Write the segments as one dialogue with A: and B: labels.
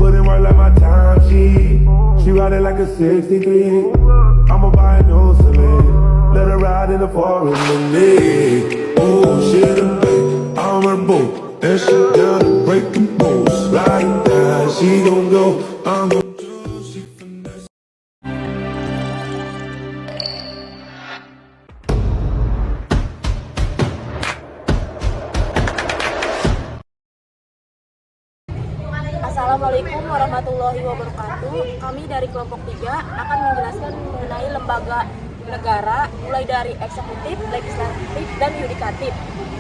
A: put in work like my time she ride it like a 63. I'ma buy a new Celine, let her ride in the forest with me. Oh, she the babe, I'm her boo, and she down to break the rules. Like that, she gon' go, I'm gon' do, she finesse.
B: Assalamualaikum warahmatullahi wabarakatuh. Kami dari kelompok 3 akan menjelaskan mengenai lembaga negara mulai dari eksekutif, legislatif, dan yudikatif.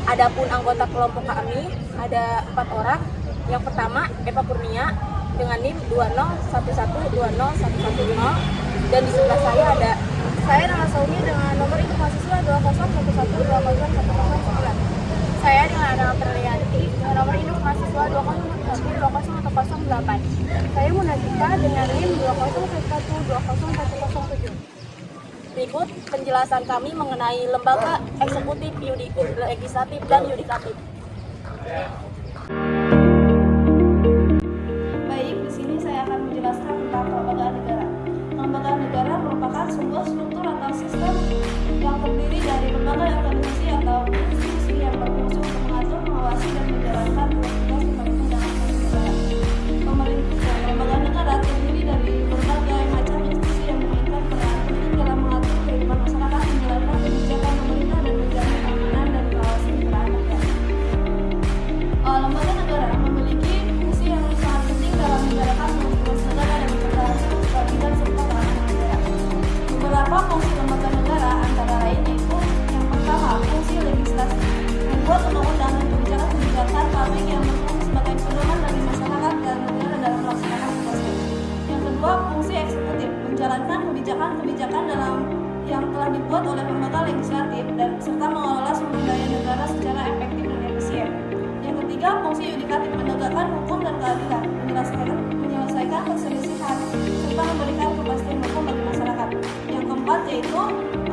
B: Adapun anggota kelompok kami ada 4 orang. Yang pertama Eva Kurnia dengan NIM 201120110, dan di sebelah saya ada saya Nala Saumi dengan nomor induk mahasiswa 201120109. Saya dengan Anna Perlianti dengan nomor induk mahasiswa 201120108. Saya Munazika dengan NIM 201120107. Berikut penjelasan kami mengenai lembaga eksekutif, legislatif, dan yudikatif.
C: Baik, di sini saya akan menjelaskan tentang kelembagaan negara. Kelembagaan negara merupakan sebuah struktur atau sistem yang terdiri dari lembaga organisasi atau institusi yang berfungsi untuk mengatur, mengawasi, dan menjalankan tugas pemerintah dalam negara. Kelembagaan negara terdiri dari berbagai macam institusi yang memainkan peran penting dalam mengatur kehidupan masyarakat, menjalankan kebijakan pemerintah, dan menjamin keamanan dan pengawasan negara rakyat. Lembaga negara memiliki fungsi yang sangat penting dalam menjalankan tugas negara dan mempertahankan keadilan serta keamanan negara. Beberapa fungsi lembaga negara antara lain yaitu yang pertama, fungsi legislasi, membuat undang-undang dan kebijakan publik yang berfungsi sebagai pedoman bagi masyarakat dan negara dalam melaksanakan tugasnya. Yang kedua, fungsi eksekutif, menjalankan kebijakan-kebijakan dalam yang telah dibuat oleh lembaga legislatif dan serta mengelola sumber daya negara secara efektif dan efisien. Yang ketiga, fungsi yudikatif, menegakkan hukum dan keadilan, menyelesaikan perselisihan, serta memberikan kepastian hukum bagi masyarakat. Yang keempat yaitu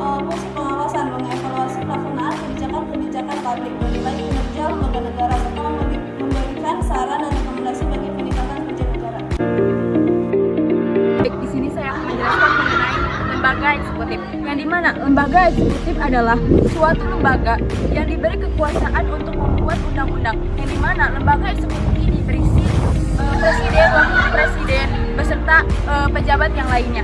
C: fungsi pengawasan, mengevaluasi pelaksanaan kebijakan-kebijakan publik, menilai kinerja lembaga negara, serta memberikan saran dan rekomendasi bagi peningkatan kerja negara.
B: Baik, di sini saya akan menjelaskan mengenai lembaga eksekutif. Yang dimana lembaga eksekutif adalah suatu lembaga yang diberi kekuasaan untuk membuat undang-undang. Yang dimana lembaga eksekutif ini berisi presiden, wakil presiden, beserta pejabat yang lainnya.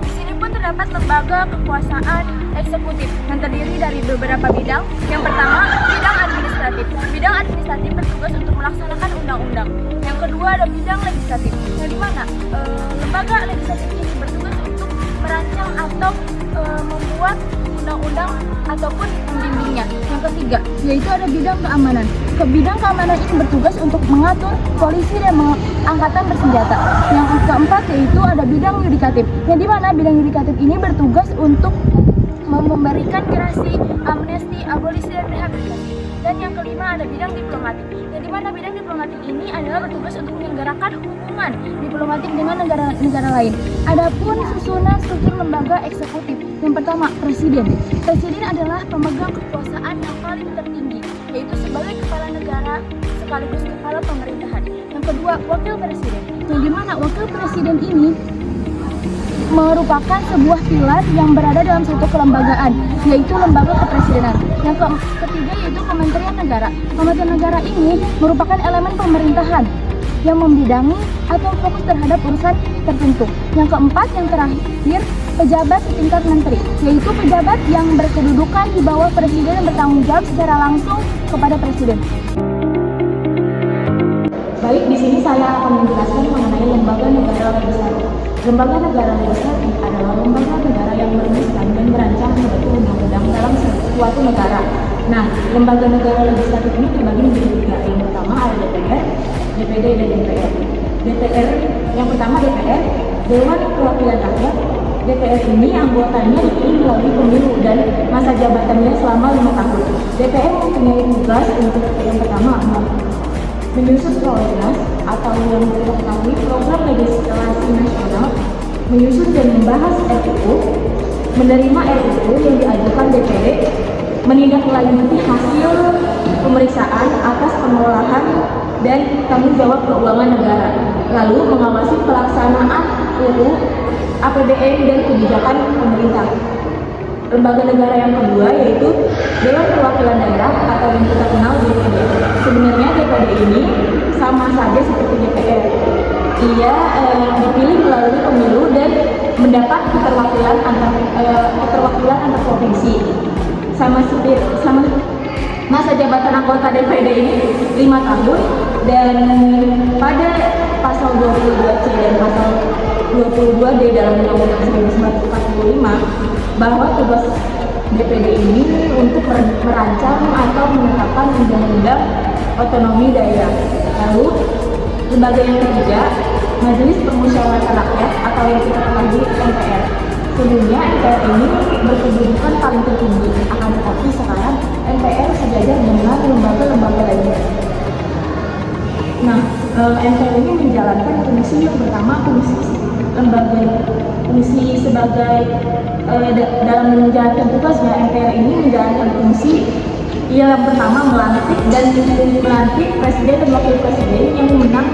B: Di sini pun terdapat lembaga kekuasaan eksekutif yang terdiri dari beberapa bidang. Yang pertama, bidang administratif. Bidang administratif bertugas untuk melaksanakan undang-undang. Yang kedua ada bidang legislatif, yang dimana lembaga legislatif ini bertugas untuk merancang atau membuat undang-undang ataupun membimbingnya. Yang ketiga yaitu ada bidang keamanan. Bidang keamanan ini bertugas untuk mengatur polisi dan angkatan bersenjata. Yang keempat yaitu ada bidang yudikatif, yang dimana bidang yudikatif ini bertugas untuk memberikan gerasi, amnesti, abolisi, dan rehabilitasi. Dan yang kelima ada bidang diplomatik, yang dimana bidang diplomatik ini adalah bertugas untuk menyelenggarakan hubungan diplomatik dengan negara-negara lain. Adapun susunan struktur lembaga eksekutif, yang pertama presiden. Presiden adalah pemegang kekuasaan yang paling tertinggi, yaitu sebagai kepala negara sekaligus kepala pemerintahan. Yang kedua wakil presiden, yang dimana wakil presiden ini merupakan sebuah pilar yang berada dalam suatu kelembagaan, yaitu lembaga kepresidenan. Yang ketiga yaitu Kementerian Negara. Kementerian Negara ini merupakan elemen pemerintahan yang membidangi atau fokus terhadap urusan tertentu. Yang keempat, yang terakhir, pejabat setingkat menteri, yaitu pejabat yang berkedudukan di bawah presiden dan bertanggung jawab secara langsung kepada presiden.
D: Baik, di sini saya akan menjelaskan mengenai lembaga negara legislatif. Lembaga negara legislatif adalah lembaga negara yang merumuskan dan merancang membentuk undang-undang dalam suatu negara. Nah, lembaga negara legislatif ini terbagi menjadi 3. Yang pertama ada DPR, DPD, dan DPR. DPR yang pertama DPR, Dewan Perwakilan Rakyat. DPR ini anggotanya dipilih melalui pemilu dan masa jabatannya selama 5 tahun. DPR mempunyai tugas untuk yang pertama menyusun prolegnas atau yang kita ketahui program legislasi nasional, menyusun dan membahas RUU, menerima RUU yang diajukan DPD, menindaklanjuti hasil pemeriksaan atas pengelolaan dan tanggung jawab keuangan negara, lalu mengawasi pelaksanaan UU, APBN, dan kebijakan pemerintah. Lembaga negara yang kedua yaitu Dewan Perwakilan Daerah atau yang kita kenal DPD. Sebenarnya DPD ini sama saja seperti DPR. Ia dipilih melalui pemilu dan mendapat keterwakilan antar provinsi. Masa jabatan anggota DPD ini 5 tahun, dan pada pasal 22C dan pasal 22D dalam Undang-Undang 1945 bahwa tugas DPD ini untuk merancang atau menetapkan undang-undang otonomi daerah. Lalu lembaga yang ketiga, Majelis Permusyawaratan Rakyat atau yang kita kenal MPR. Sebelumnya MPR ini berkedudukan paling tertinggi, akan tetapi sekarang MPR sejajar dengan lembaga-lembaga lainnya. Nah, MPR ini menjalankan fungsi yang pertama, fungsi sebagai dalam menjalankan tugasnya. MPR ini menjalankan fungsi yang pertama melantik presiden dan wakil presiden yang menang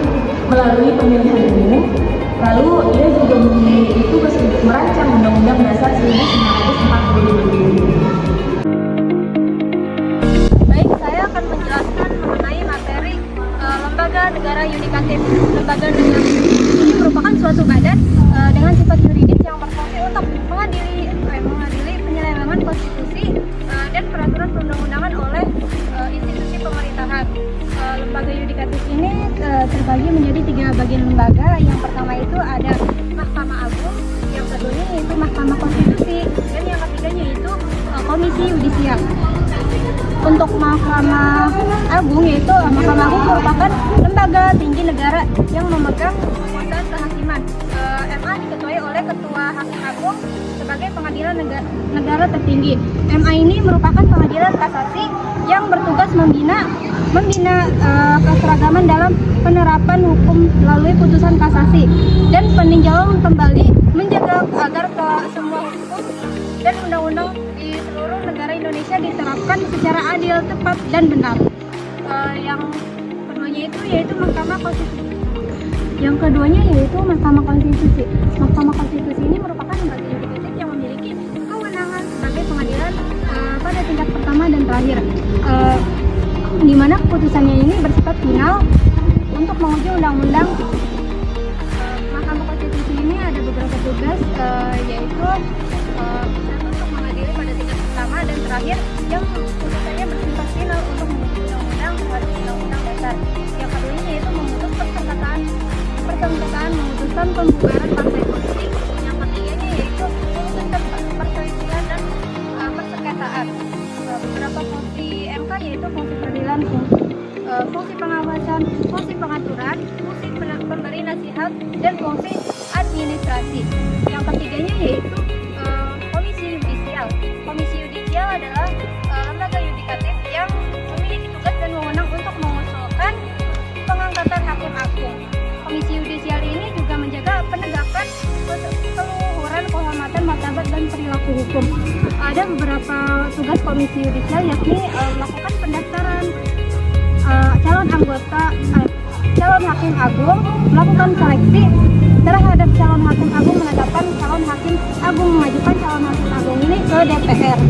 D: melalui pemilihan umum. Lalu ia juga memiliki tugas untuk merancang Undang-Undang Dasar 1945.
B: Baik, saya akan menjelaskan mengenai materi lembaga negara yudikatif. Lembaga negara ini merupakan suatu badan dengan sifat yuridis yang berfungsi untuk mengadili penyelewengan konstitusi dan peraturan perundang-undangan oleh institusi pemerintahan. Lembaga yudikatif ini terbagi menjadi 3 bagian lembaga. Yang pertama itu ada Mahkamah Agung, yang keduanya yaitu Mahkamah Konstitusi, dan yang ketiganya itu Komisi Yudisial. Untuk Mahkamah Agung, yaitu Mahkamah Agung merupakan lembaga tinggi negara yang memegang kekuasaan kehakiman. MA diketuai oleh Ketua Hakim Agung sebagai pengadilan negara tertinggi. MA ini merupakan pengadilan kasasi yang bertugas membina keseragaman dalam penerapan hukum melalui putusan kasasi dan peninjauan kembali, menjaga agar semua hukum dan undang-undang di seluruh negara Indonesia diterapkan secara adil, tepat, dan benar. Yang keduanya yaitu Mahkamah Konstitusi. Mahkamah Konstitusi ini merupakan lembaga yudikatif yang memiliki kewenangan sebagai pengadilan pada tingkat pertama dan terakhir, di mana keputusannya ini bersifat final untuk menguji undang-undang. Mahkamah Konstitusi ini ada beberapa tugas, yaitu untuk mengadili pada tingkat pertama dan terakhir yang putusannya bersifat final untuk menguji undang-undang terhadap undang-undang dasar. Yang keduanya yaitu memutus persengketaan, memutuskan pembubaran partai politik. Yang ketiganya yaitu memutuskan perselisihan dan persengketaan. Beberapa fungsi MK yaitu fungsi peradilan, fungsi pengawasan, fungsi pengaturan, fungsi pemberi nasihat, dan fungsi administrasi. Yang ketiganya yaitu Komisi Yudisial. Komisi Yudisial adalah lembaga yudikatif yang memiliki tugas dan wewenang untuk mengusulkan pengangkatan hakim agung. Komisi Yudisial ini juga menjaga penegakan keluhuran, kehormatan, martabat, dan perilaku hukum. Ada beberapa tugas Komisi Yudisial, yakni melakukan pendaftaran calon hakim agung, melakukan seleksi terhadap calon hakim agung, menetapkan calon hakim agung, memajukan calon hakim agung ini ke DPR.